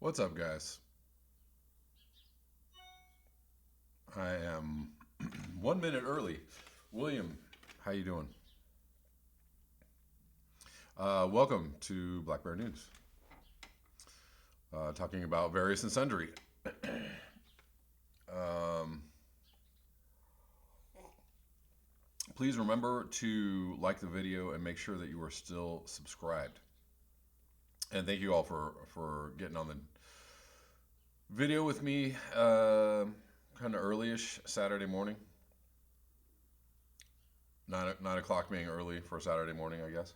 What's up, guys? I am 1 minute early. William, how you doing? Welcome to Black Bear News, talking about various and sundry. Um, Please remember to like the video and make sure that you are still subscribed. And thank you all for getting on the video with me, kind of early-ish Saturday morning. 9 o'clock being early for Saturday morning, I guess.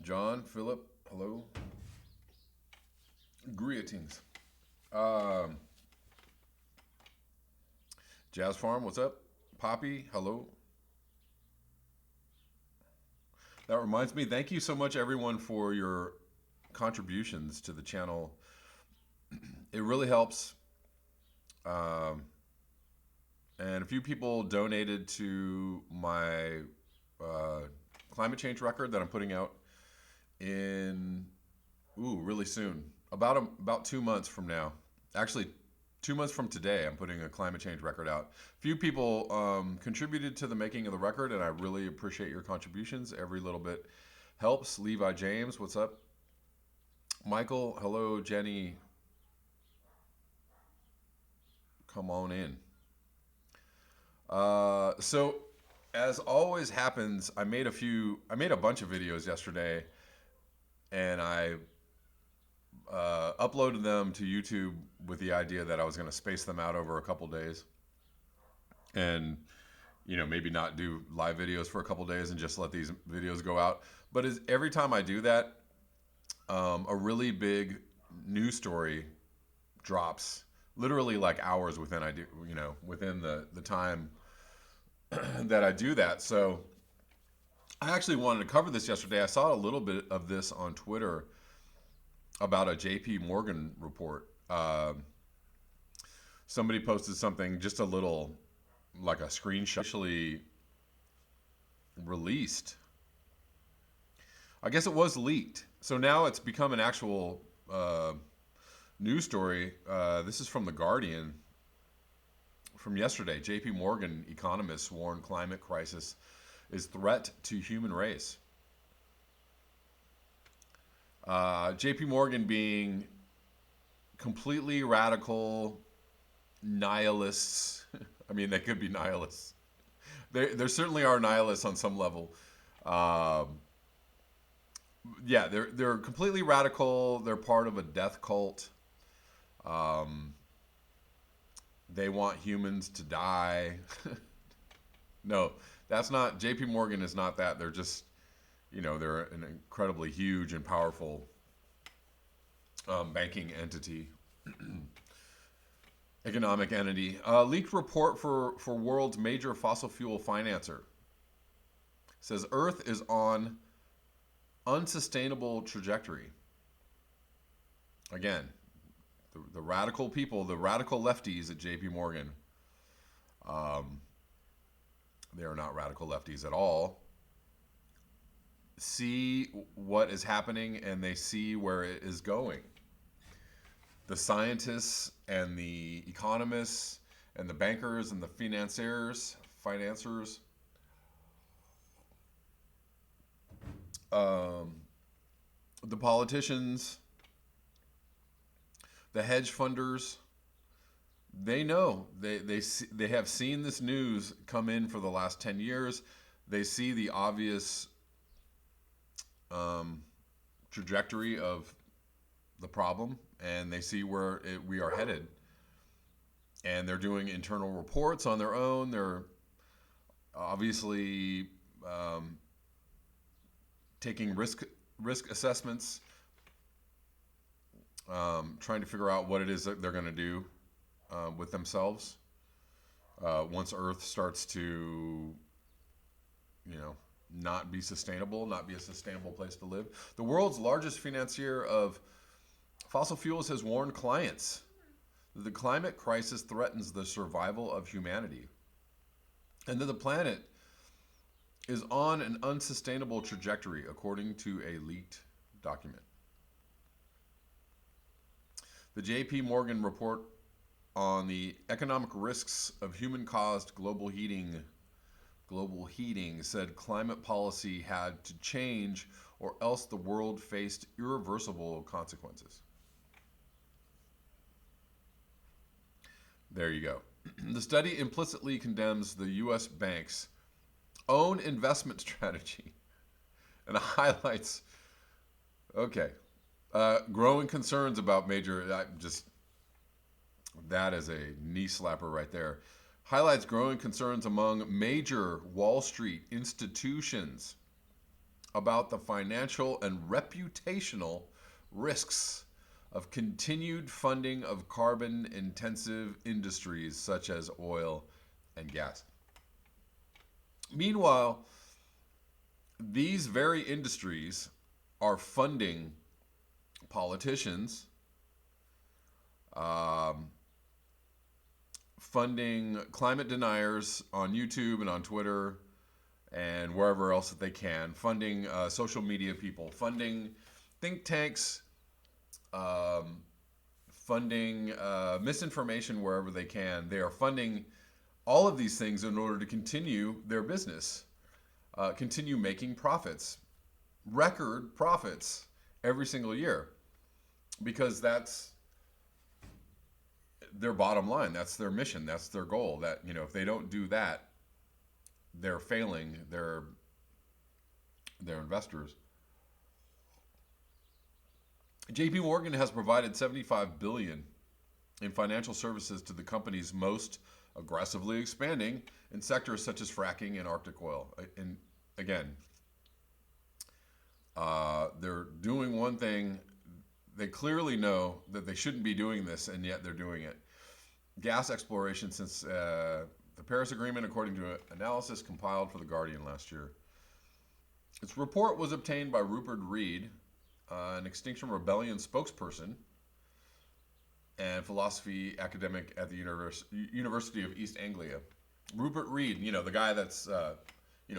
John, Philip, hello. Greetings. Um, Jazz Farm, what's up? Poppy, hello. That reminds me, thank you so much, everyone, for your contributions to the channel. It really helps. Um, and a few people donated to my climate change record that I'm putting out in really soon, about 2 months from now. Actually, 2 months from today, I'm putting a climate change record out. Few people contributed to the making of the record, and I really appreciate your contributions. Every little bit helps. Levi James, what's up? Michael, hello. Jenny, come on in. So, as always happens, I made a bunch of videos yesterday, and I uploaded them to YouTube with the idea that I was going to space them out over a couple days, and maybe not do live videos for a couple days and just let these videos go out. But every time I do that, a really big news story drops, literally like hours within the time that I do that. So I actually wanted to cover this yesterday. I saw a little bit of this on Twitter about a JP Morgan report. Somebody posted something, just a little, like a screenshot, actually released. I guess it was leaked. So now it's become an actual news story. This is from The Guardian from yesterday. JP Morgan economists warn climate crisis is threat to human race. JP Morgan being completely radical nihilists. I mean, they could be nihilists. There certainly are nihilists on some level. Yeah, they're completely radical. They're part of a death cult. They want humans to die. No, that's not. JP Morgan is not that. They're just, they're an incredibly huge and powerful banking entity, economic entity. Leaked report for world's major fossil fuel financer says Earth is on unsustainable trajectory. Again, the radical people, the radical lefties at JP Morgan, they are not radical lefties at all, see what is happening and they see where it is going. The scientists and the economists and the bankers and the financiers, the politicians, the hedge funders, they know. They have seen this news come in for the last 10 years. They see the obvious trajectory of the problem, and they see where we are headed. And they're doing internal reports on their own. They're obviously taking risk assessments, trying to figure out what it is that they're going to do with themselves once Earth starts to, not be sustainable, not be a sustainable place to live. The world's largest financier of fossil fuels has warned clients that the climate crisis threatens the survival of humanity and that the planet is on an unsustainable trajectory, according to a leaked document. The J.P. Morgan report on the economic risks of human-caused global heating said climate policy had to change or else the world faced irreversible consequences. There you go. The study implicitly condemns the U.S. banks' own investment strategy and highlights, okay, growing concerns about that is a knee slapper right there. Highlights growing concerns among major Wall Street institutions about the financial and reputational risks of continued funding of carbon-intensive industries such as oil and gas. Meanwhile, these very industries are funding politicians, funding climate deniers on YouTube and on Twitter and wherever else that they can, funding social media people, funding think tanks, funding misinformation wherever they can. They are funding all of these things in order to continue their business, continue making profits, record profits every single year, because that's their bottom line. That's their mission. That's their goal. That, if they don't do that, they're failing their investors. J.P. Morgan has provided $75 billion in financial services to the companies most aggressively expanding in sectors such as fracking and Arctic oil. And again, they're doing one thing. They clearly know that they shouldn't be doing this, and yet they're doing it. Gas exploration since the Paris Agreement, according to an analysis compiled for The Guardian last year. Its report was obtained by Rupert Reed, an Extinction Rebellion spokesperson and philosophy academic at the University of East Anglia. Rupert Reed, the guy that's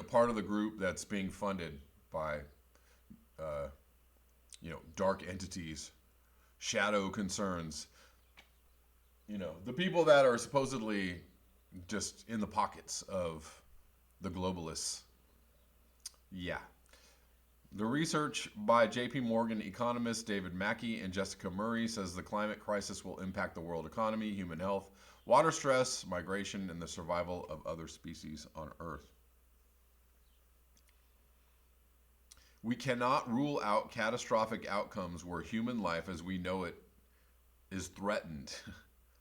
part of the group that's being funded by dark entities, shadow concerns, the people that are supposedly just in the pockets of the globalists. Yeah. The research by J.P. Morgan economists David Mackey and Jessica Murray says the climate crisis will impact the world economy, human health, water stress, migration, and the survival of other species on Earth. We cannot rule out catastrophic outcomes where human life as we know it is threatened,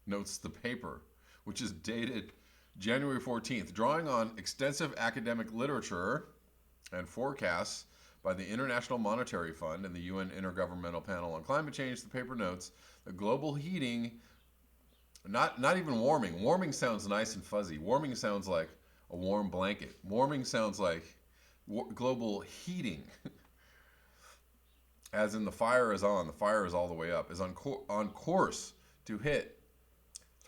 notes the paper, which is dated January 14th. Drawing on extensive academic literature and forecasts by the International Monetary Fund and the UN Intergovernmental Panel on Climate Change, the paper notes that global heating, not even warming. Warming sounds nice and fuzzy. Warming sounds like a warm blanket. Warming sounds like global heating, as in the fire is on, the fire is all the way up, is on course to hit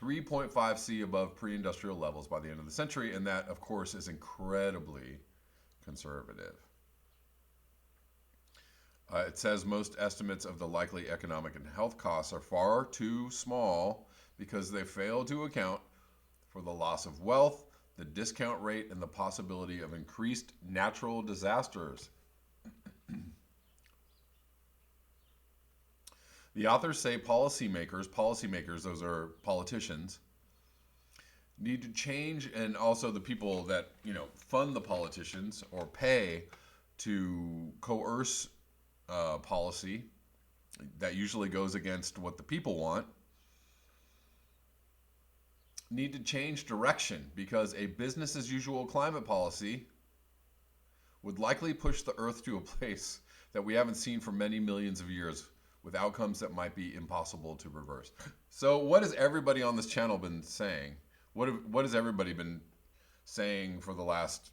3.5 C above pre-industrial levels by the end of the century, and that, of course, is incredibly conservative. It says most estimates of the likely economic and health costs are far too small because they fail to account for the loss of wealth, the discount rate, and the possibility of increased natural disasters. The authors say policymakers, those are politicians, need to change, and also the people that, fund the politicians or pay to coerce policy that usually goes against what the people want, need to change direction, because a business as usual climate policy would likely push the Earth to a place that we haven't seen for many millions of years, with outcomes that might be impossible to reverse. So what has everybody on this channel been saying? What has everybody been saying for the last,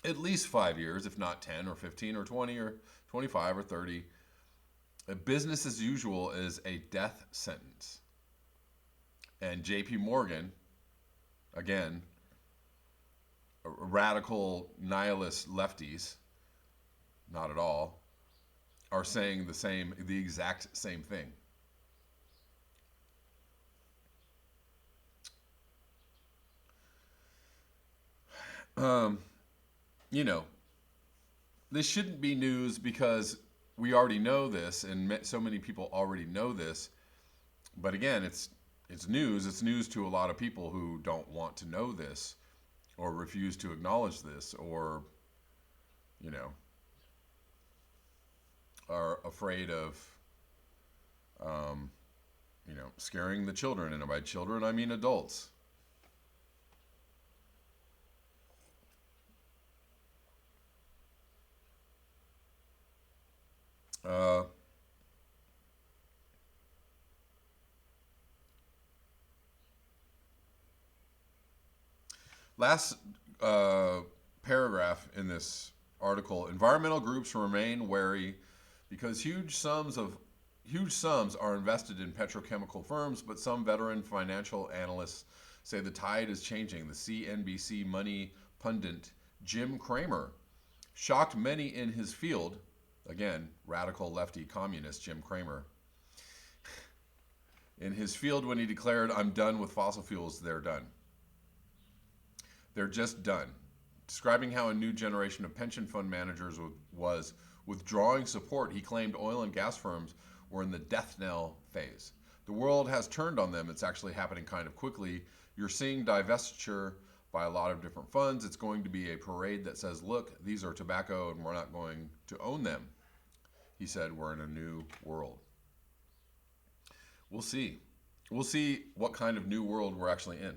at least 5 years, if not 10 or 15 or 20 or 25 or 30? A business as usual is a death sentence. And J.P. Morgan, again, radical nihilist lefties, not at all, are saying the exact same thing. Um, you know, this shouldn't be news because we already know this, and so many people already know this. But again, it's news. It's news to a lot of people who don't want to know this, or refuse to acknowledge this, or you know, are afraid of um, scaring the children. And by children, I mean adults. Uh, Last paragraph in this article: environmental groups remain wary because huge sums are invested in petrochemical firms, but some veteran financial analysts say the tide is changing. The CNBC money pundit Jim Cramer shocked many in his field. Again, radical lefty communist Jim Cramer. In his field, when he declared, "I'm done with fossil fuels, they're done. They're just done." Describing how a new generation of pension fund managers was withdrawing support, he claimed oil and gas firms were in the death knell phase. The world has turned on them. It's actually happening kind of quickly. You're seeing divestiture by a lot of different funds. It's going to be a parade that says, look, these are tobacco and we're not going to own them. He said, we're in a new world. We'll see. We'll see what kind of new world we're actually in.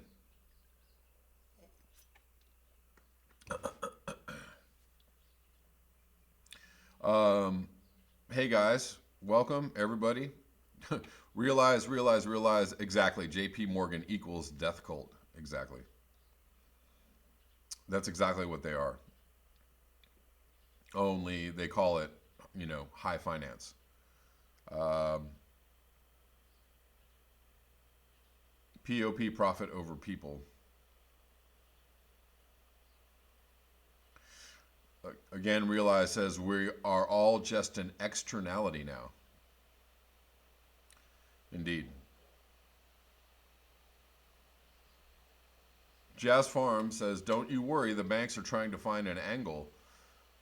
Hey guys, welcome everybody. realize. Exactly. JP Morgan equals death cult. Exactly. That's exactly what they are. Only they call it, high finance. Um, POP, profit over people. Again, Realize says we are all just an externality now. Indeed. Jazz Farm says, don't you worry, the banks are trying to find an angle.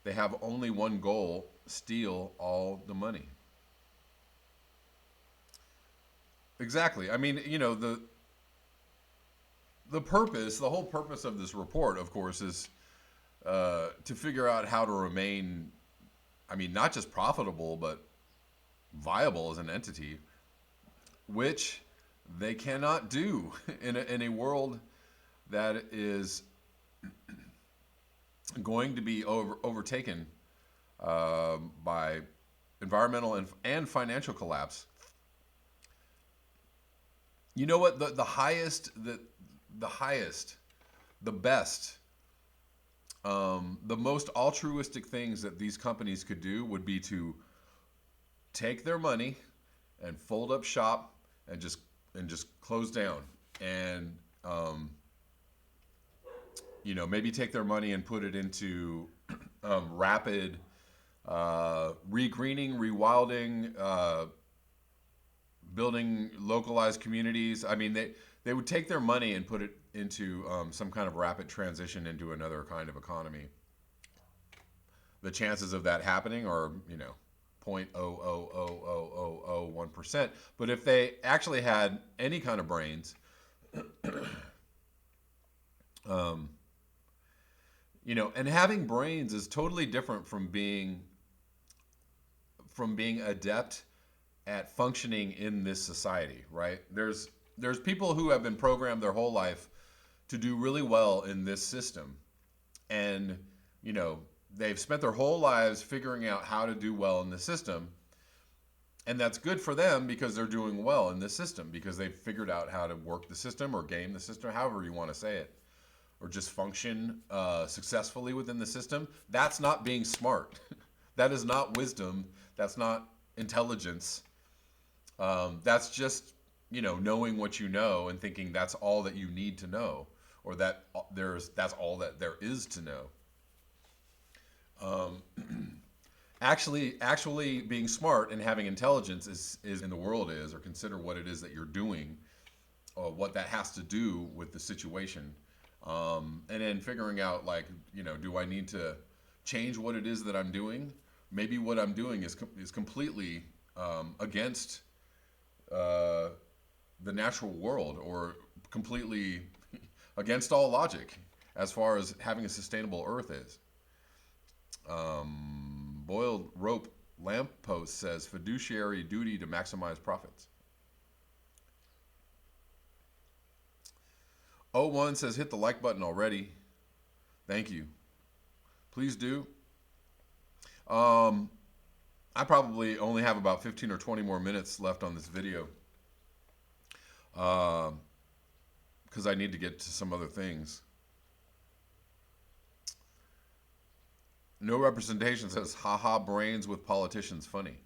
They have only one goal: steal all the money. Exactly. I mean, the whole purpose of this report, of course, is to figure out how to remain, I mean, not just profitable, but viable as an entity, which they cannot do in a world that is going to be overtaken by environmental and financial collapse. You know what? The highest, the best, the most altruistic things that these companies could do would be to take their money and fold up shop and just close down, and maybe take their money and put it into rapid regreening, rewilding, building localized communities. I mean, they would take their money and put it into some kind of rapid transition into another kind of economy. The chances of that happening are, 0.0000001%. But if they actually had any kind of brains, and having brains is totally different from being adept at functioning in this society, right? There's people who have been programmed their whole life to do really well in this system, and they've spent their whole lives figuring out how to do well in the system, and that's good for them because they're doing well in this system because they've figured out how to work the system or game the system, however you want to say it, or just function successfully within the system. That's not being smart. That is not wisdom. That's not intelligence. That's just knowing what you know and thinking that's all that you need to know, or that that's all that there is to know. Actually being smart and having intelligence is in the world is, or consider what it is that you're doing, or what that has to do with the situation. And then figuring out, like, do I need to change what it is that I'm doing? Maybe what I'm doing is completely against the natural world, or completely against all logic as far as having a sustainable earth is. Boiled rope lamppost says fiduciary duty to maximize profits. O1 says hit the like button already. Thank you. Please do. I probably only have about 15 or 20 more minutes left on this video, because I need to get to some other things. No representation says haha brains with politicians funny.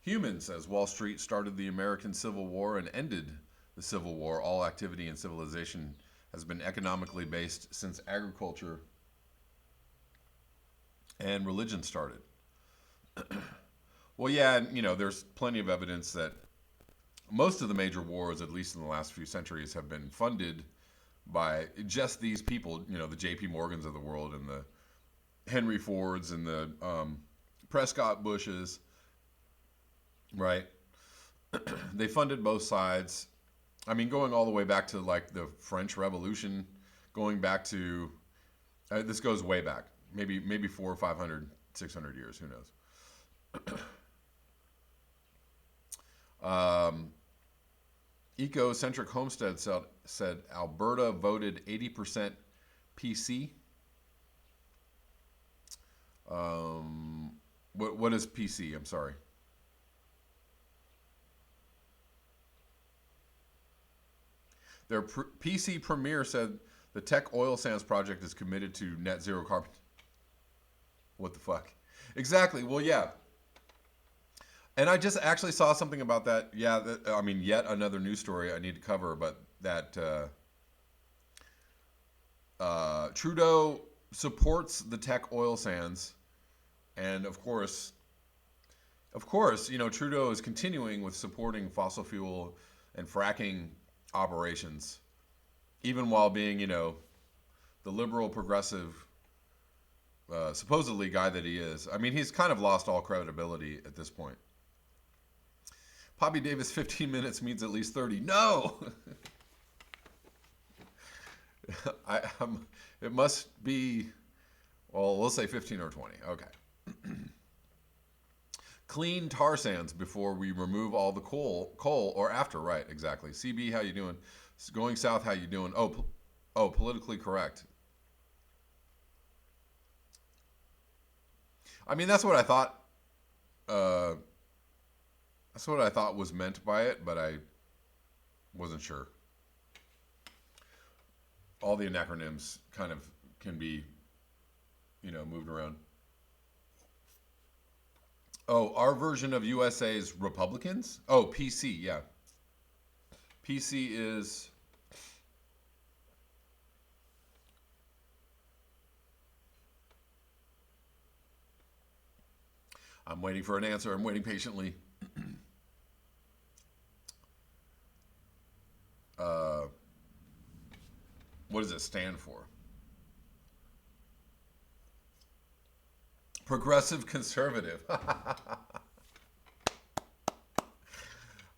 Human says Wall Street started the American Civil War and ended the Civil War. All activity in civilization has been economically based since agriculture and religion started. Well, yeah, there's plenty of evidence that most of the major wars, at least in the last few centuries, have been funded by just these people, the J.P. Morgans of the world, and the Henry Fords, and the Prescott Bushes, right? They funded both sides. I mean, going all the way back to like the French Revolution, going back to this goes way back, maybe 400 or 500, 600 years, who knows. Ecocentric Homestead said Alberta voted 80% PC. What is PC? I'm sorry. Their PC premier said the Teck Oil Sands project is committed to net zero carbon. What the fuck? Exactly. Well, yeah. And I just actually saw something about that. Yeah, yet another news story I need to cover, but that Trudeau supports the Teck Oil Sands, and of course, Trudeau is continuing with supporting fossil fuel and fracking operations, even while being, the liberal progressive, supposedly guy that he is. I mean, he's kind of lost all credibility at this point. Poppy Davis, 15 minutes means at least 30. No! It must be, well, we'll say 15 or 20. Okay. Clean tar sands before we remove all the coal, or after, right, exactly. CB, how you doing? Going south, how you doing? Oh, politically correct. I mean, that's what I thought. That's what I thought was meant by it, but I wasn't sure. All the acronyms kind of can be, moved around. Oh, our version of USA's Republicans? Oh, PC, yeah. PC is... I'm waiting for an answer. I'm waiting patiently. What does it stand for? Progressive conservative.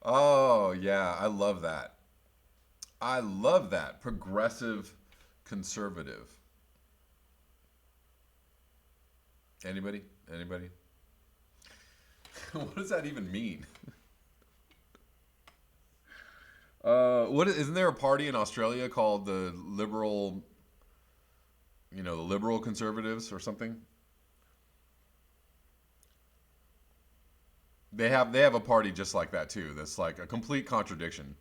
Oh, yeah, I love that. I love that. Progressive conservative. Anybody? What does that even mean? Isn't there a party in Australia called the Liberal, the Liberal Conservatives or something? They have a party just like that too. That's like a complete contradiction.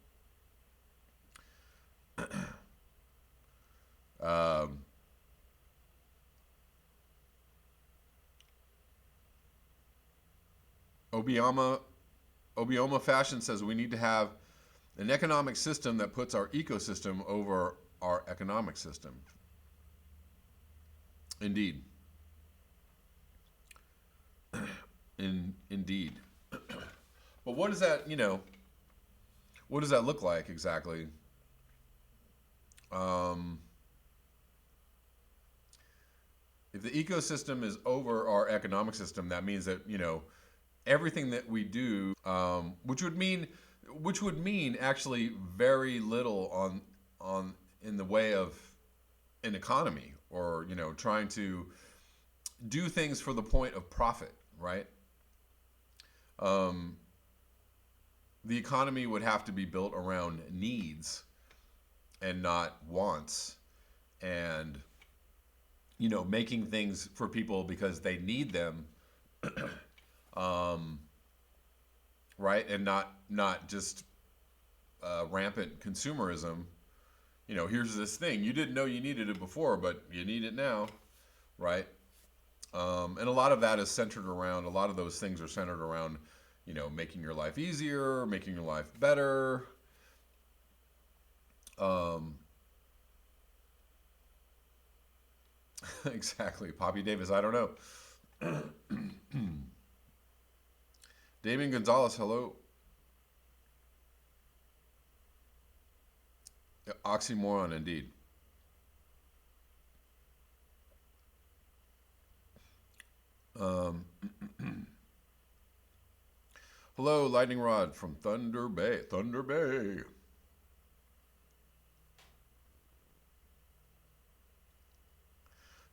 Obioma Fashion says we need to have an economic system that puts our ecosystem over our economic system. Indeed. Indeed. But what does that look like exactly? I if the ecosystem is over our economic system, that means that everything that we do, which would mean actually very little on in the way of an economy, or trying to do things for the point of profit, right? Um, the economy would have to be built around needs and not wants, and making things for people because they need them, um, right? And not just rampant consumerism. Here's this thing you didn't know you needed it before, but you need it now, right? And a lot of that is centered around. A lot of those things are centered around, making your life easier, making your life better. Exactly, Poppy Davis. I don't know. Damien Gonzalez, hello. Oxymoron, indeed. Um, Hello, Lightning Rod from Thunder Bay. Thunder Bay.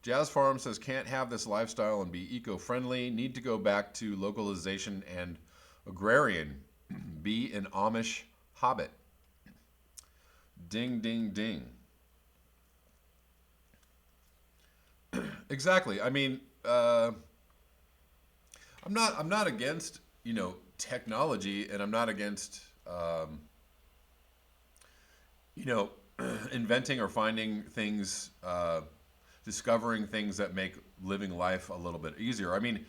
Jazz Farm says can't have this lifestyle and be eco-friendly. Need to go back to localization and agrarian. Be an Amish hobbit. Ding, ding, ding. Exactly. I mean, I'm not against technology, and I'm not against you know inventing or finding things, discovering things that make living life a little bit easier. I mean,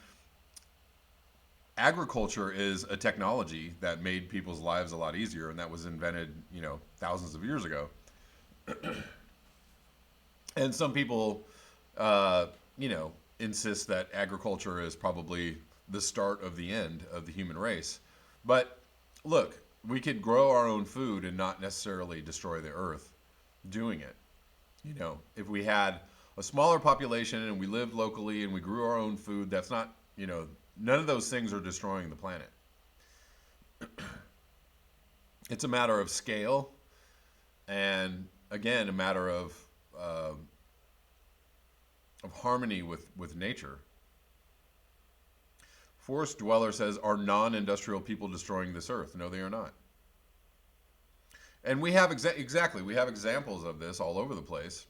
agriculture is a technology that made people's lives a lot easier, and that was invented thousands of years ago. And some people, insist that agriculture is probably the start of the end of the human race. But look, we could grow our own food and not necessarily destroy the earth doing it. If we had a smaller population and we lived locally and we grew our own food, that's not, none of those things are destroying the planet. It's a matter of scale, and again, a matter of harmony with nature. Forest Dweller says, are non-industrial people destroying this earth? No, they are not. And we have exactly, we have examples of this all over the place.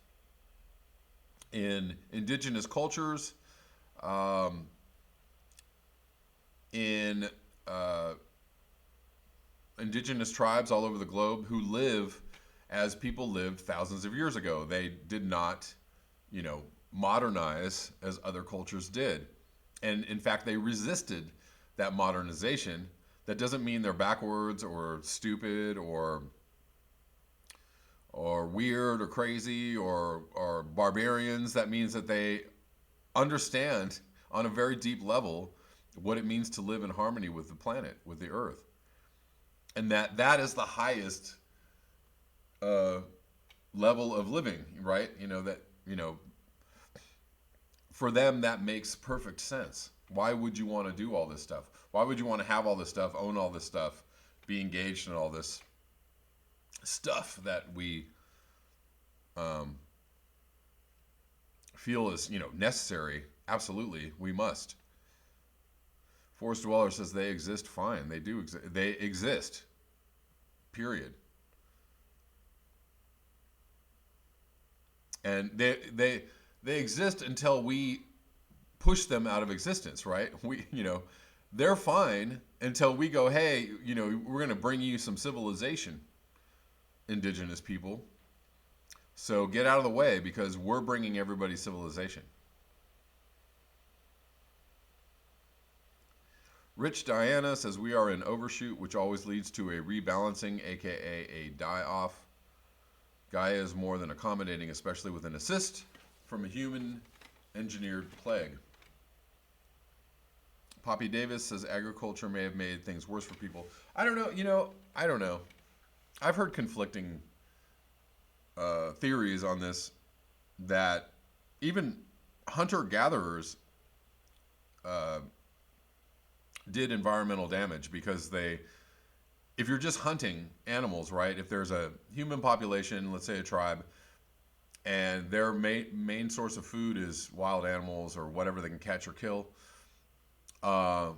In indigenous cultures, in indigenous tribes all over the globe who live as people lived thousands of years ago. They did not, modernize as other cultures did. And in fact, they resisted that modernization. That doesn't mean they're backwards or stupid or weird or crazy or barbarians. That means that they understand on a very deep level what it means to live in harmony with the planet, with the earth. And that is the highest level of living, right? For them, that makes perfect sense. Why would you want to do all this stuff? Why would you want to have all this stuff, own all this stuff, be engaged in all this stuff that we feel is, necessary? Absolutely, we must. Forest Dweller says they exist. Fine, they do exist. They exist. Period. And they exist until we push them out of existence, right? They're fine until we go, hey, we're going to bring you some civilization, indigenous people. So get out of the way because we're bringing everybody civilization. Rich Diana says we are in overshoot, which always leads to a rebalancing, aka a die-off. Gaia is more than accommodating, especially with an assist from a human-engineered plague. Poppy Davis says agriculture may have made things worse for people. I don't know. I don't know. I've heard conflicting theories on this that even hunter gatherers uh, did environmental damage because if you're just hunting animals, right? If there's a human population, let's say a tribe, and their main source of food is wild animals or whatever they can catch or kill, uh,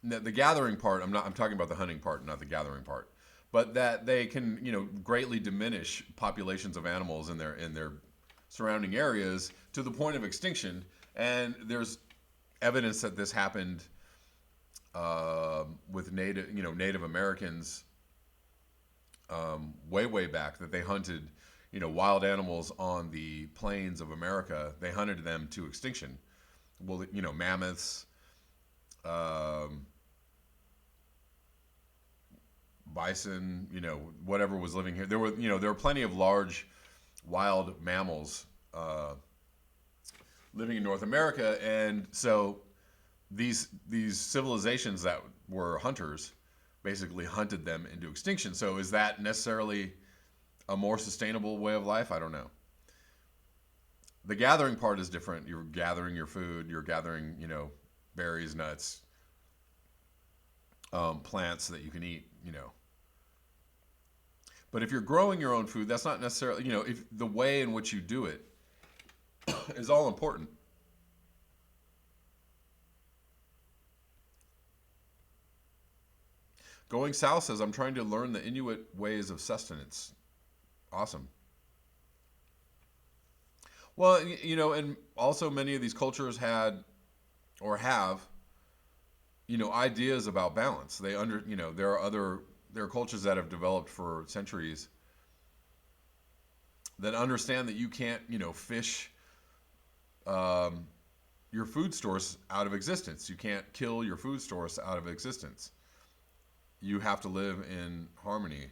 the gathering part, I'm talking about the hunting part, not the gathering part, but that they can, greatly diminish populations of animals in their surrounding areas to the point of extinction. And there's evidence that this happened with Native Americans way back, that they hunted wild animals on the plains of America. They hunted them to extinction. Well, mammoths, bison, whatever was living here. There were plenty of large wild mammals living in North America, and so these civilizations that were hunters basically hunted them into extinction. So is that necessarily a more sustainable way of life? I don't know. The gathering part is different. You're gathering your food. You're gathering, berries, nuts, plants that you can eat, But if you're growing your own food, that's not necessarily, if the way in which you do it is all important. Going South says, I'm trying to learn the Inuit ways of sustenance. Awesome. Well, and also many of these cultures had or have, ideas about balance. There are cultures that have developed for centuries that understand that you can't, fish your food source out of existence. You can't kill your food source out of existence. You have to live in harmony.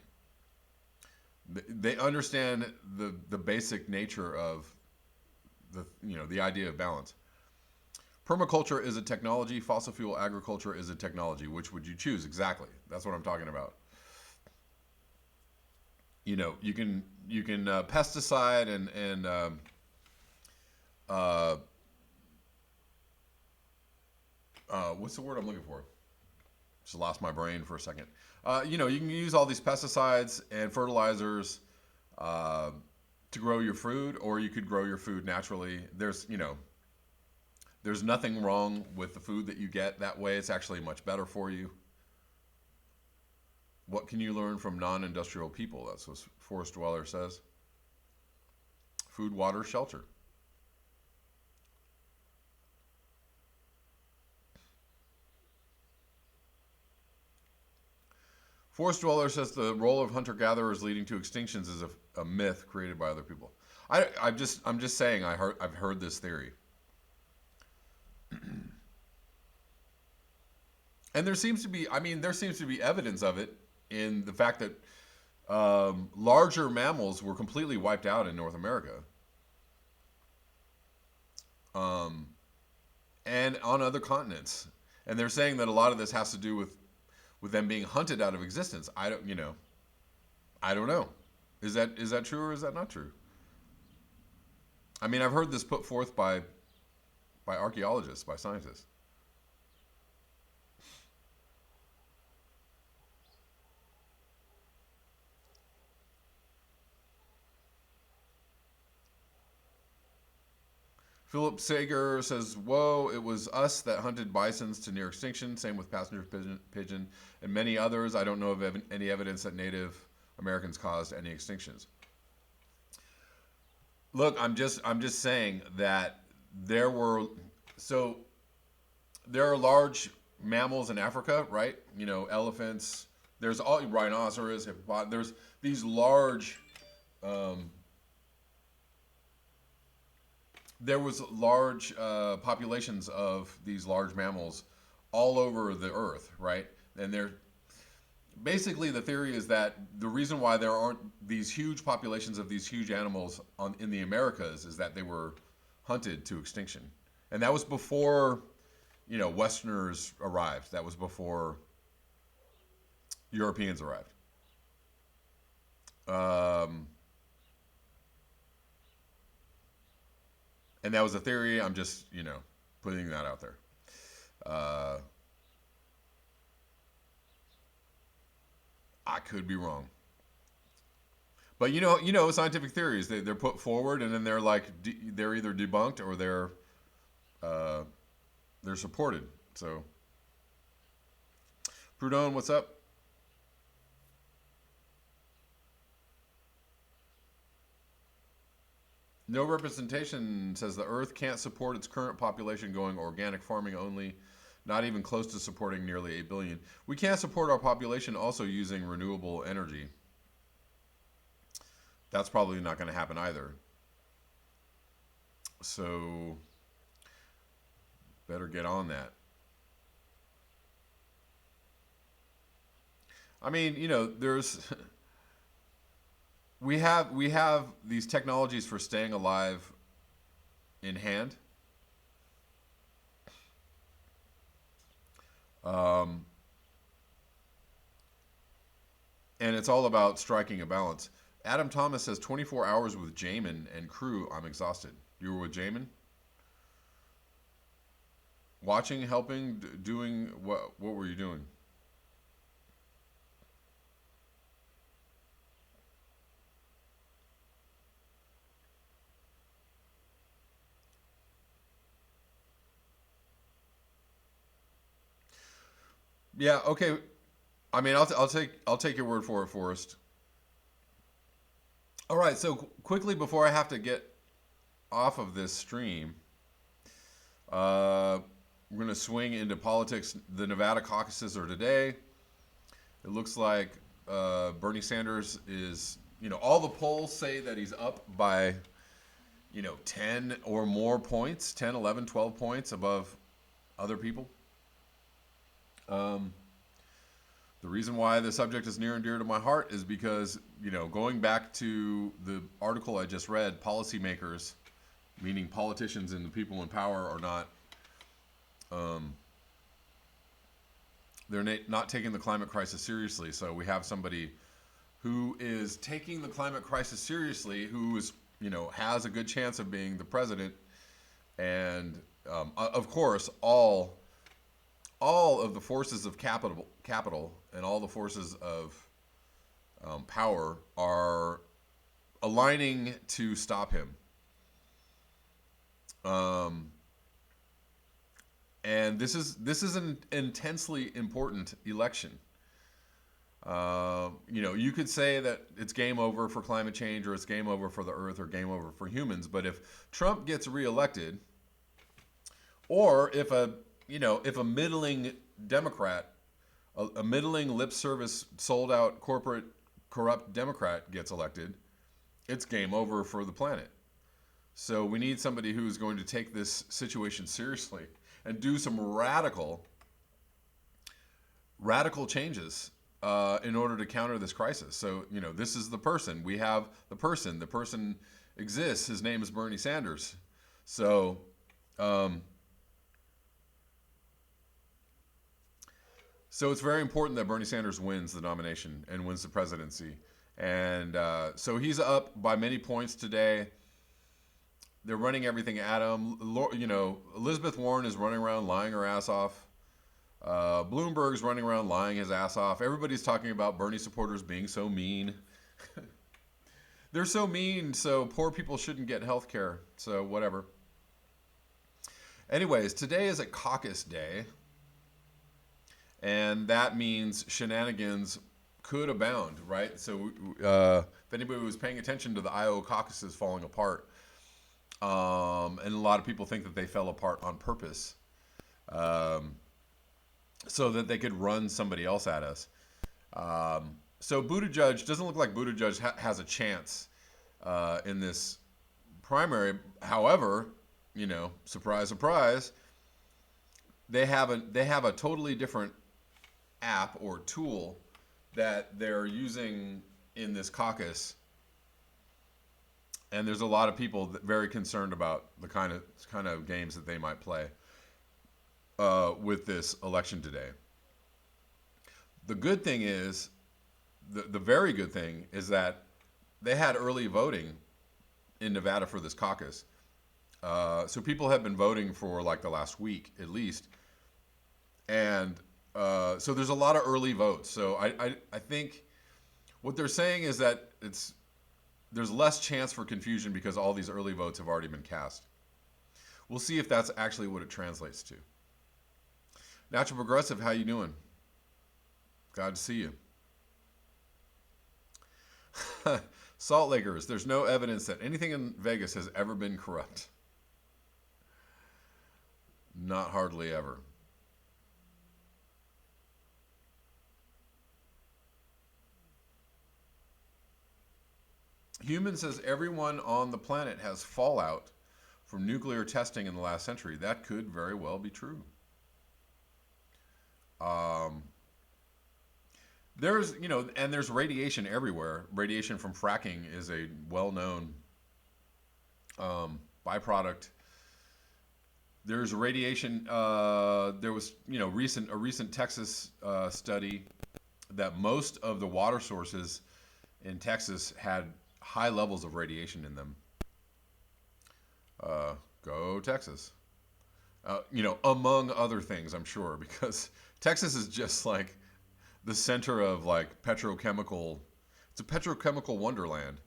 They understand the basic nature of the idea of balance. Permaculture is a technology. Fossil fuel agriculture is a technology. Which would you choose? Exactly. That's what I'm talking about. You can pesticide and what's the word I'm looking for? Just lost my brain for a second. You can use all these pesticides and fertilizers to grow your food, or you could grow your food naturally. There's nothing wrong with the food that you get that way. It's actually much better for you. What can you learn from non-industrial people? That's what Forest Dweller says. Food, water, shelter. Forest Dweller says the role of hunter-gatherers leading to extinctions is a myth created by other people. I'm just saying I've heard this theory. And there seems to be evidence of it in the fact that larger mammals were completely wiped out in North America, and on other continents. And they're saying that a lot of this has to do with them being hunted out of existence. I don't know. Is that true or is that not true? I mean, I've heard this put forth by archaeologists, by scientists. Philip Sager says, whoa, it was us that hunted bisons to near extinction. Same with passenger pigeon and many others. I don't know of any evidence that Native Americans caused any extinctions. Look, I'm just saying that there are large mammals in Africa, right? Elephants. There's all rhinoceros, hippopot. There's these large there was large populations of these large mammals all over the earth, right? And basically the theory is that the reason why there aren't these huge populations of these huge animals in the Americas is that they were hunted to extinction. And that was before, Westerners arrived. That was before Europeans arrived. And that was a theory. I'm just, putting that out there. Uh, I could be wrong. But scientific theories, they're put forward and then they're like they're either debunked or uh, they're supported. So, Prudon, what's up? No representation says the Earth can't support its current population going organic farming only, not even close to supporting nearly 8 billion. We can't support our population also using renewable energy. That's probably not going to happen either. So, better get on that. I mean, there's we have these technologies for staying alive in hand. Um, and it's all about striking a balance. Adam Thomas says 24 hours with Jamin and crew. I'm exhausted. You were with Jamin, watching, helping, doing what? What were you doing? Yeah. Okay. I mean, I'll take your word for it, Forrest. All right. So quickly before I have to get off of this stream, uh, we're going to swing into politics. The Nevada caucuses are today. It looks like Bernie Sanders is, all the polls say that he's up by, 10 or more points, 10, 11, 12 points above other people. Um, the reason why the subject is near and dear to my heart is because, going back to the article I just read, policymakers, meaning politicians and the people in power, are not, um, not taking the climate crisis seriously. So we have somebody who is taking the climate crisis seriously, who is, has a good chance of being the president, and of course, all of the forces of capital, and all the forces of power are aligning to stop him. Um, and this is an intensely important election. You could say that it's game over for climate change, or it's game over for the Earth, or game over for humans. But if Trump gets reelected, or if a middling Democrat, a middling lip service sold out corporate corrupt Democrat gets elected, it's game over for the planet. So we need somebody who's going to take this situation seriously and do some radical changes in order to counter this crisis. So, this is the person. We have the person. The person exists. His name is Bernie Sanders. So, um, so it's very important that Bernie Sanders wins the nomination and wins the presidency. And so he's up by many points today. They're running everything at him. Elizabeth Warren is running around lying her ass off. Bloomberg's running around lying his ass off. Everybody's talking about Bernie supporters being so mean. They're so mean, so poor people shouldn't get health care. So whatever. Anyways, today is a caucus day. And that means shenanigans could abound, right? So if anybody was paying attention to the Iowa caucuses falling apart, and a lot of people think that they fell apart on purpose, so that they could run somebody else at us. So Buttigieg doesn't look like Buttigieg has a chance in this primary. However, surprise, surprise, they have a totally different app or tool that they're using in this caucus, and there's a lot of people very concerned about the kind of games that they might play with this election today. The good thing is, the very good thing is that they had early voting in Nevada for this caucus. So people have been voting for like the last week at least, and so there's a lot of early votes. So I think what they're saying is that there's less chance for confusion because all these early votes have already been cast. We'll see if that's actually what it translates to. Natural Progressive, how you doing? Glad to see you. Salt Lakers, there's no evidence that anything in Vegas has ever been corrupt. Not hardly ever. Human says everyone on the planet has fallout from nuclear testing in the last century. That could very well be true. Um, there's radiation everywhere. Radiation from fracking is a well-known byproduct. There's radiation. There was, a recent Texas study that most of the water sources in Texas had high levels of radiation in them. Go Texas. Among other things, I'm sure, because Texas is just like the center of like petrochemical. It's a petrochemical wonderland,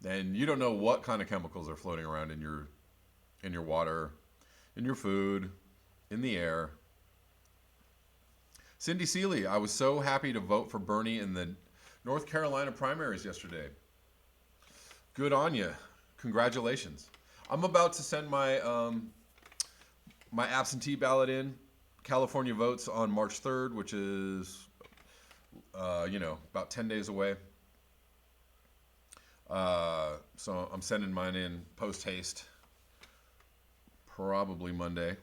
and you don't know what kind of chemicals are floating around in your water, in your food, in the air. Cindy Seeley, I was so happy to vote for Bernie in the North Carolina primaries yesterday. Good on you. Congratulations. I'm about to send my absentee ballot in. California votes on March 3rd, which is about 10 days away. So I'm sending mine in post haste, probably Monday.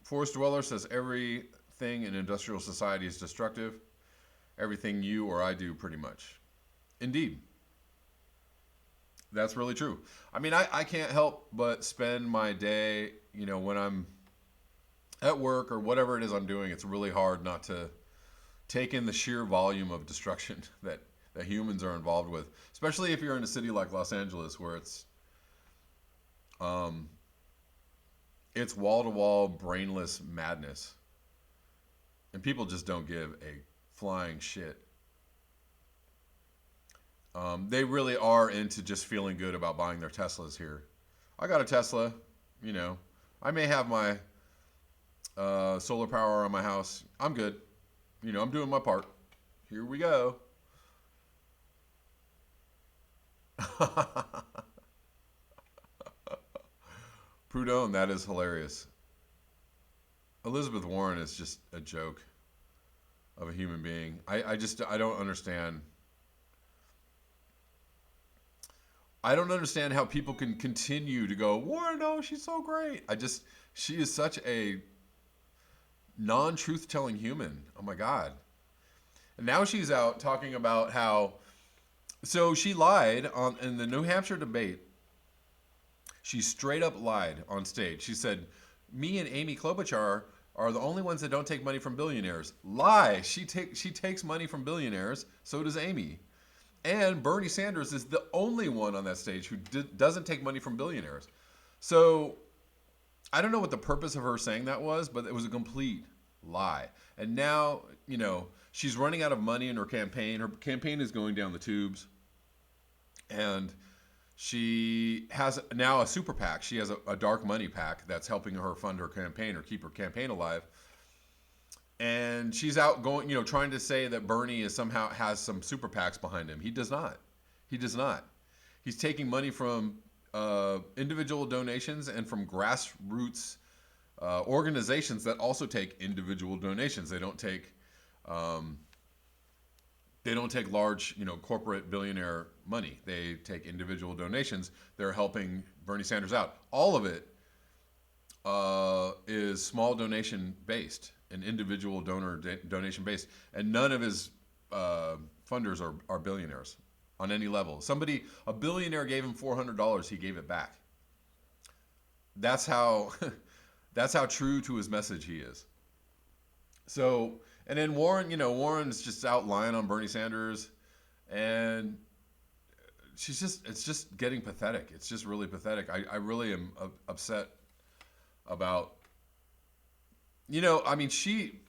Forest Dweller says everything in industrial society is destructive. Everything you or I do, pretty much. Indeed. That's really true. I mean, I can't help but spend my day, when I'm at work or whatever it is I'm doing, it's really hard not to take in the sheer volume of destruction that humans are involved with, especially if you're in a city like Los Angeles where um, it's wall-to-wall brainless madness. And people just don't give a flying shit. They really are into just feeling good about buying their Teslas here. I got a Tesla, I may have my solar power on my house. I'm good. I'm doing my part. Here we go. Prud'homme, that is hilarious. Elizabeth Warren is just a joke of a human being. I don't understand. I don't understand how people can continue to go, Warren, no, she's so great. She is such a non-truth telling human. Oh my God. And now she's out talking about so she lied in the New Hampshire debate. She straight up lied on stage. She said, me and Amy Klobuchar are the only ones that don't take money from billionaires. Lie. She takes money from billionaires. So does Amy. And Bernie Sanders is the only one on that stage who doesn't take money from billionaires. So I don't know what the purpose of her saying that was, but it was a complete lie. And now, she's running out of money in her campaign. Her campaign is going down the tubes. And she has now a super PAC. She has a dark money PAC that's helping her fund her campaign or keep her campaign alive. And she's out going, trying to say that Bernie is somehow has some super PACs behind him. He does not. He does not. He's taking money from individual donations and from grassroots organizations that also take individual donations. They don't take large, corporate billionaire money. They take individual donations. They're helping Bernie Sanders out. All of it is small donation based and individual donation based, and none of his funders are billionaires on any level. A billionaire gave him $400, he gave it back. That's how true to his message he is. So, and then Warren, Warren's just out lying on Bernie Sanders, and it's just getting pathetic. It's just really pathetic. I really am upset about, I mean, she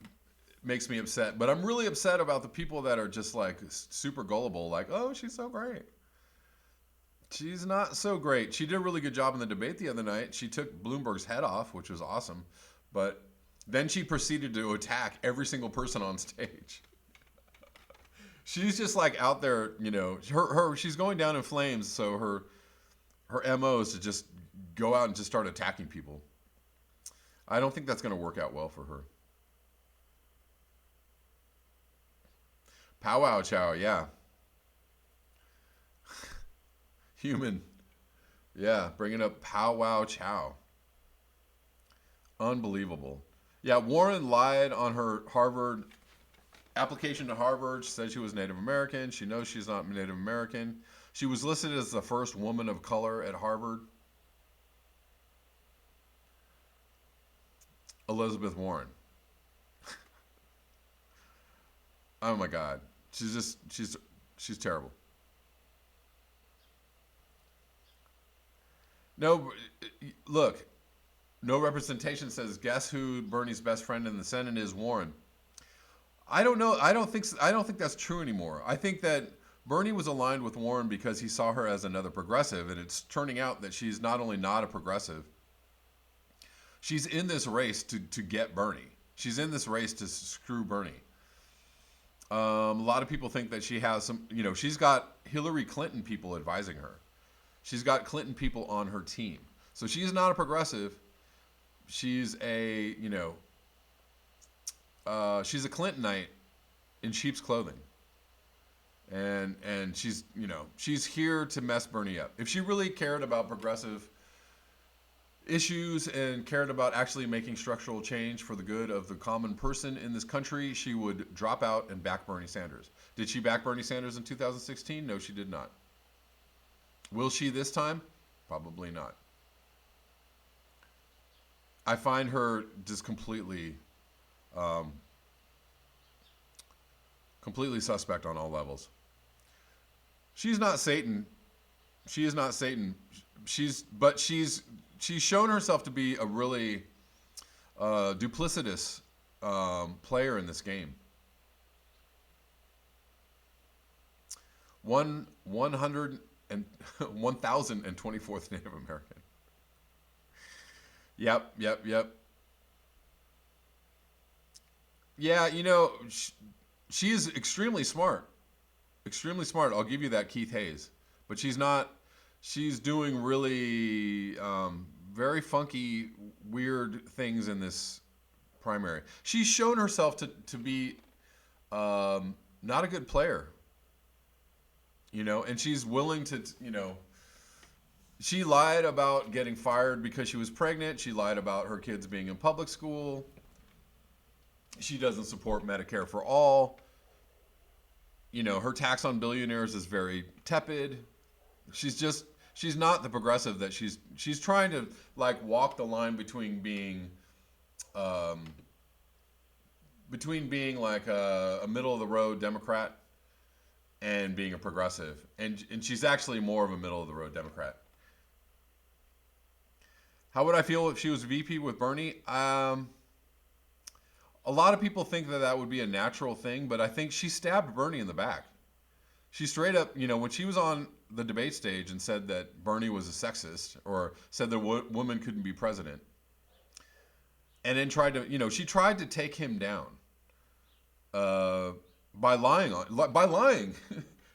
makes me upset, but I'm really upset about the people that are just like super gullible, like, oh, she's so great. She's not so great. She did a really good job in the debate the other night. She took Bloomberg's head off, which was awesome, but then she proceeded to attack every single person on stage. She's just like out there, she's going down in flames, so her MO is to just go out and just start attacking people. I don't think that's going to work out well for her. Pow wow chow, yeah. Human. Yeah, bringing up pow wow chow. Unbelievable. Yeah, Warren lied on her Harvard application to Harvard. She said she was Native American. She knows she's not Native American. She was listed as the first woman of color at Harvard. Elizabeth Warren. Oh my God. She's terrible. No, look, no representation says guess who Bernie's best friend in the Senate is? Warren. I don't know. I don't think that's true anymore. I think that Bernie was aligned with Warren because he saw her as another progressive, and it's turning out that she's not only not a progressive, she's in this race to get Bernie. She's in this race to screw Bernie. A lot of people think that she has some, she's got Hillary Clinton people advising her. She's got Clinton people on her team. So she's not a progressive. She's she's a Clintonite in sheep's clothing. And she's here to mess Bernie up. If she really cared about progressive issues and cared about actually making structural change for the good of the common person in this country, she would drop out and back Bernie Sanders. Did she back Bernie Sanders in 2016? No, she did not. Will she this time? Probably not. I find her just um, completely suspect on all levels. She's not Satan. She is not Satan. She's shown herself to be a really duplicitous player in this game. 100 and 1024th Native American. Yep, yep, yep. Yeah, she is extremely smart. Extremely smart. I'll give you that, Keith Hayes. But she's not. She's doing really very funky, weird things in this primary. She's shown herself to be not a good player, and she's willing to, she lied about getting fired because she was pregnant. She lied about her kids being in public school. She doesn't support Medicare for all. Her tax on billionaires is very tepid. She's not the progressive that she's trying to like walk the line um, between being like a middle of the road Democrat and being a progressive, and she's actually more of a middle of the road Democrat. How would I feel if she was VP with Bernie? A lot of people think that that would be a natural thing, but I think she stabbed Bernie in the back. She straight up, when she was on the debate stage and said that Bernie was a sexist or said that a woman couldn't be president, and then she tried to take him down uh, by lying.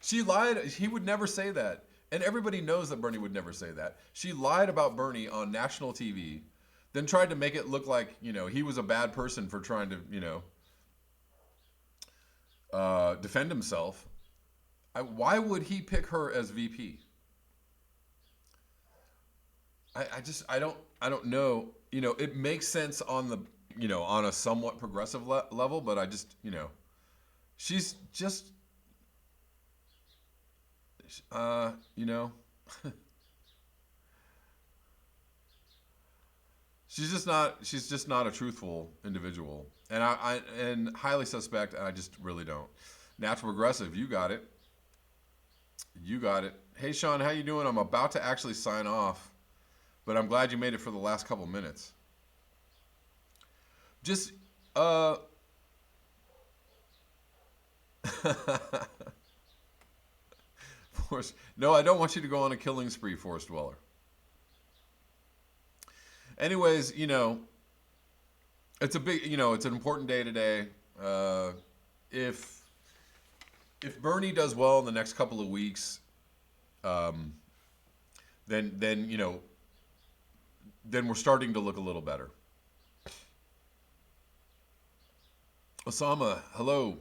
She lied. He would never say that, and everybody knows that Bernie would never say that. She lied about Bernie on national TV, then tried to make it look like he was a bad person for trying to defend himself. Why would he pick her as VP? I don't know. It makes sense on the on a somewhat progressive level, but I just she's just you know She's just not a truthful individual, and and highly suspect. I just really don't. Natural progressive, you got it. You got it. Hey Sean, how you doing? I'm about to actually sign off, but I'm glad you made it for the last couple minutes. Just Forest. No, I don't want you to go on a killing spree, Forest Dweller. Anyways, it's a big, it's an important day today. If if Bernie does well in the next couple of weeks, um, then we're starting to look a little better. Osama, hello.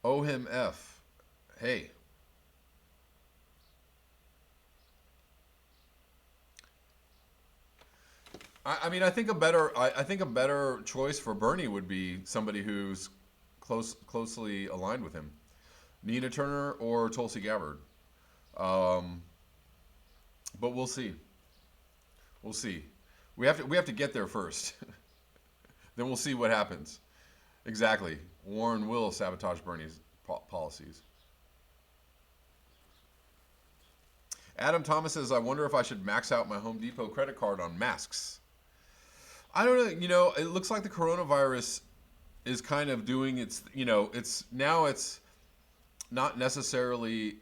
Ohim F. Hey. I mean, I think a better choice for Bernie would be somebody who's closely aligned with him, Nina Turner or Tulsi Gabbard. Um, but we'll see. We'll see. We have to get there first. Then we'll see what happens. Exactly. Warren will sabotage Bernie's policies. Adam Thomas says, I wonder if I should max out my Home Depot credit card on masks. I don't know. It looks like the coronavirus is kind of doing it's not necessarily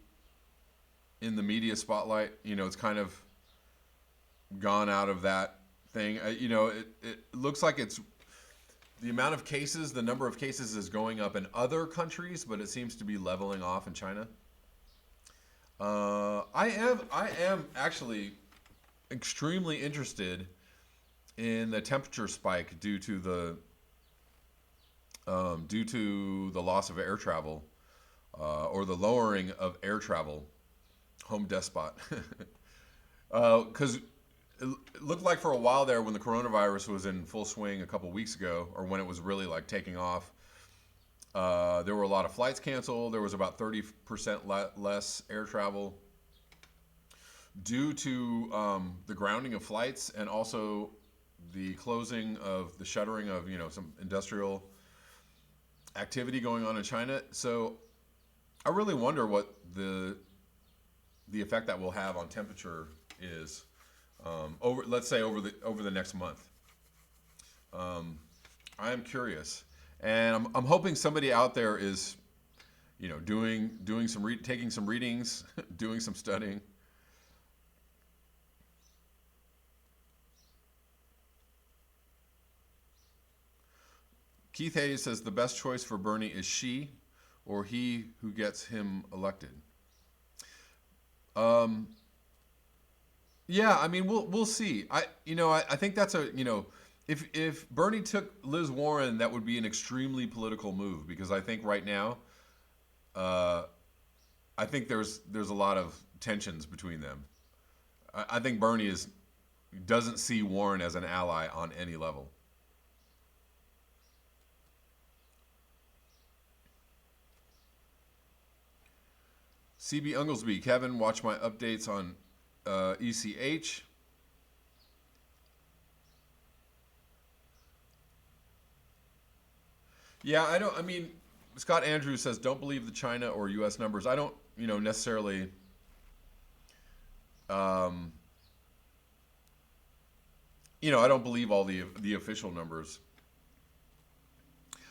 in the media spotlight. It's kind of gone out of that thing. It looks like it's the amount of cases, the number of cases is going up in other countries, but it seems to be leveling off in China. I am actually extremely interested in the temperature spike due to the loss of air travel, or the lowering of air travel. Home despot, because it looked like for a while there when the coronavirus was in full swing a couple weeks ago, or when it was really like taking off, there were a lot of flights canceled. There was about 30% less air travel due to the grounding of flights, and also the shuttering of some industrial activity going on in China. So I really wonder what the effect that will have on temperature is, let's say over the next month. I am curious, and I'm hoping somebody out there is doing taking some readings, doing some studying. Keith Hayes says the best choice for Bernie is she or he who gets him elected. Yeah, I mean we'll see. I think that's if Bernie took Liz Warren, that would be an extremely political move, because I think right now, uh, I think there's a lot of tensions between them. I think Bernie doesn't see Warren as an ally on any level. CB Unglesby, Kevin, watch my updates on ECH. Yeah, I don't. I mean, Scott Andrews says don't believe the China or U.S. numbers. I don't, necessarily. Um, I don't believe all the official numbers.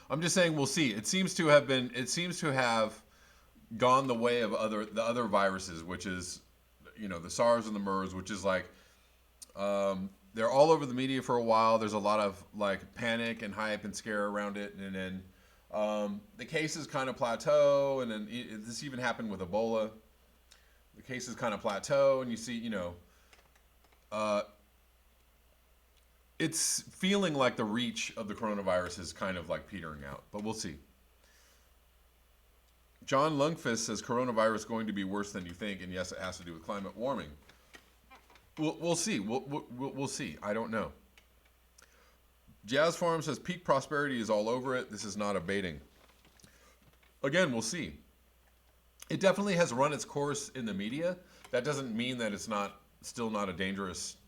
I'm just saying we'll see. It seems to have been. It seems to have gone the way of the other viruses, which is, the SARS and the MERS, which is like, they're all over the media for a while. There's a lot of like panic and hype and scare around it, and then the cases kind of plateau, and then this even happened with Ebola. The cases kind of plateau, and you see, uh, it's feeling like the reach of the coronavirus is kind of like petering out, but we'll see. John Lundqvist says coronavirus going to be worse than you think, and yes, it has to do with climate warming. We'll see. We'll see. I don't know. Jazz Farm says peak prosperity is all over it. This is not abating. Again, we'll see. It definitely has run its course in the media. That doesn't mean that it's not still not a dangerous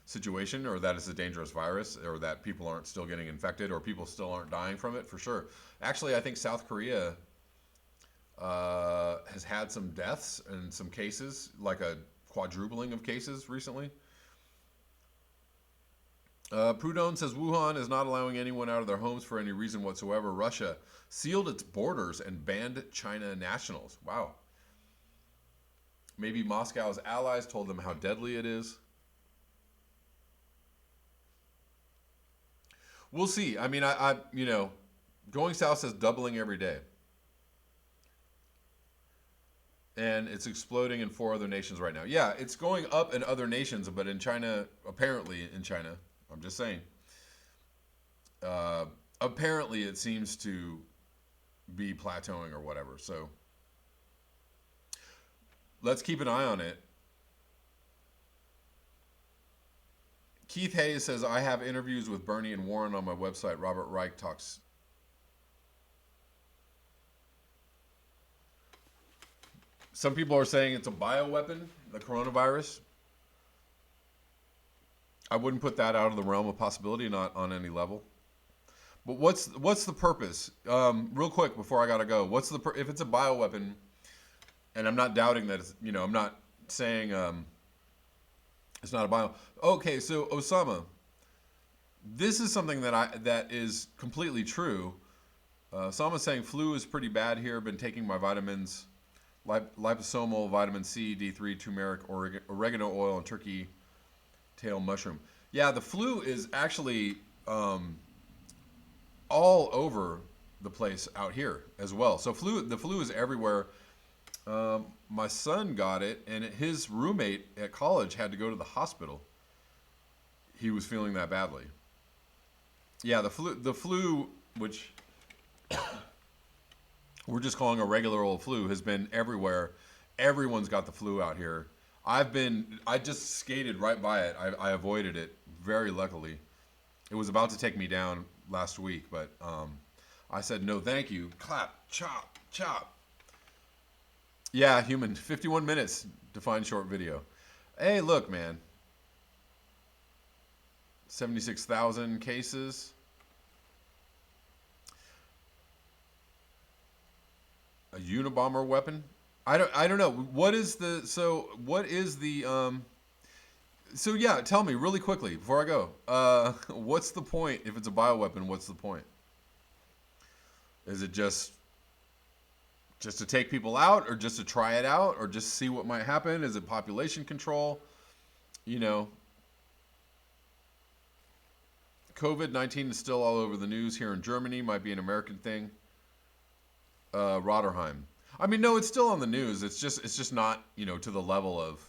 situation, or that it's a dangerous virus, or that people aren't still getting infected, or people still aren't dying from it, for sure. Actually, I think South Korea has had some deaths and some cases, like a quadrupling of cases recently. Proudhon says Wuhan is not allowing anyone out of their homes for any reason whatsoever. Russia sealed its borders and banned China nationals. Wow. Maybe Moscow's allies told them how deadly it is. We'll see. I mean, going south says doubling every day. And it's exploding in 4 other nations right now. Yeah, it's going up in other nations, but in China, apparently in China, I'm just saying, apparently it seems to be plateauing or whatever. So let's keep an eye on it. Keith Hayes says, I have interviews with Bernie and Warren on my website. Robert Reich talks. Some people are saying it's a bioweapon, the coronavirus. I wouldn't put that out of the realm of possibility, not on any level. But what's the purpose? Real quick before I gotta go, if it's a bioweapon, and I'm not doubting that it's, I'm not saying it's not a bio. Okay, so Osama, this is something that is completely true. Osama's saying flu is pretty bad here. Been taking my vitamins, liposomal, vitamin C, D3, turmeric, oregano oil, and turkey tail mushroom. Yeah, the flu is actually all over the place out here as well. So the flu is everywhere. My son got it, and his roommate at college had to go to the hospital. He was feeling that badly. Yeah, the flu, which we're just calling a regular old flu, has been everywhere. Everyone's got the flu out here. I just skated right by it. I avoided it very luckily. It was about to take me down last week, but I said no, thank you. Clap, chop, chop. Yeah, human. 51 minutes to find short video. Hey, look, man. 76,000 cases. A Unabomber weapon. I don't know. So yeah, tell me really quickly before I go. What's the point if it's a bioweapon? What's the point? Is it just to take people out, or just to try it out, or just see what might happen? Is it population control? COVID-19 is still all over the news here in Germany. Might be an American thing. Rotterdam. I mean, no, it's still on the news. It's just not, to the level of,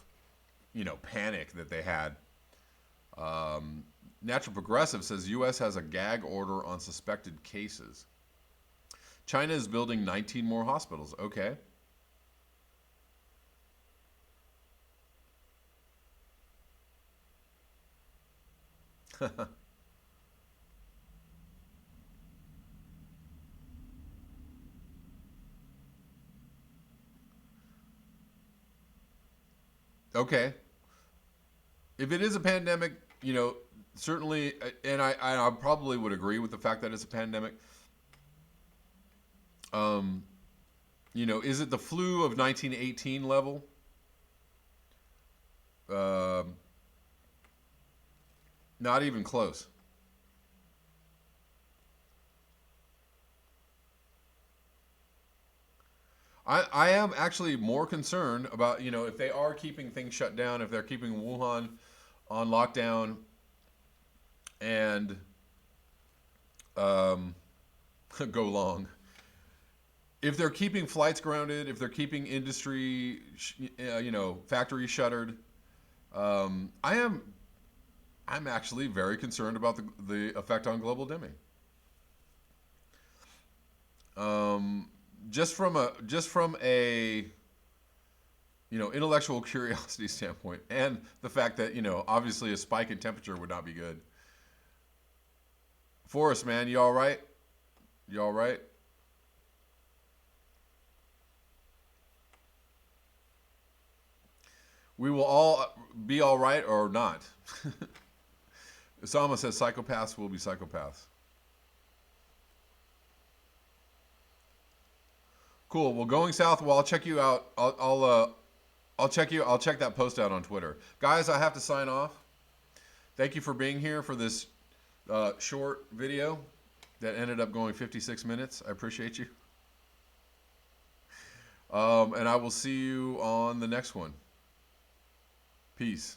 panic that they had. Natural Progressive says U.S. has a gag order on suspected cases. China is building 19 more hospitals. Okay. Okay. If it is a pandemic, certainly, and I probably would agree with the fact that it's a pandemic. Is it the flu of 1918 level? Not even close. I am actually more concerned about, if they are keeping things shut down, if they're keeping Wuhan on lockdown, and go long. If they're keeping flights grounded, if they're keeping industry, factories shuttered, I'm actually very concerned about the effect on global dimming. Just from a intellectual curiosity standpoint, and the fact that obviously a spike in temperature would not be good. Forrest, man, you all right? You all right? We will all be all right or not. Osama says psychopaths will be psychopaths. Cool. Well, going south. Well, I'll check you out. I'll check you. I'll check that post out on Twitter, guys. I have to sign off. Thank you for being here for this short video that ended up going 56 minutes. I appreciate you. And I will see you on the next one. Peace.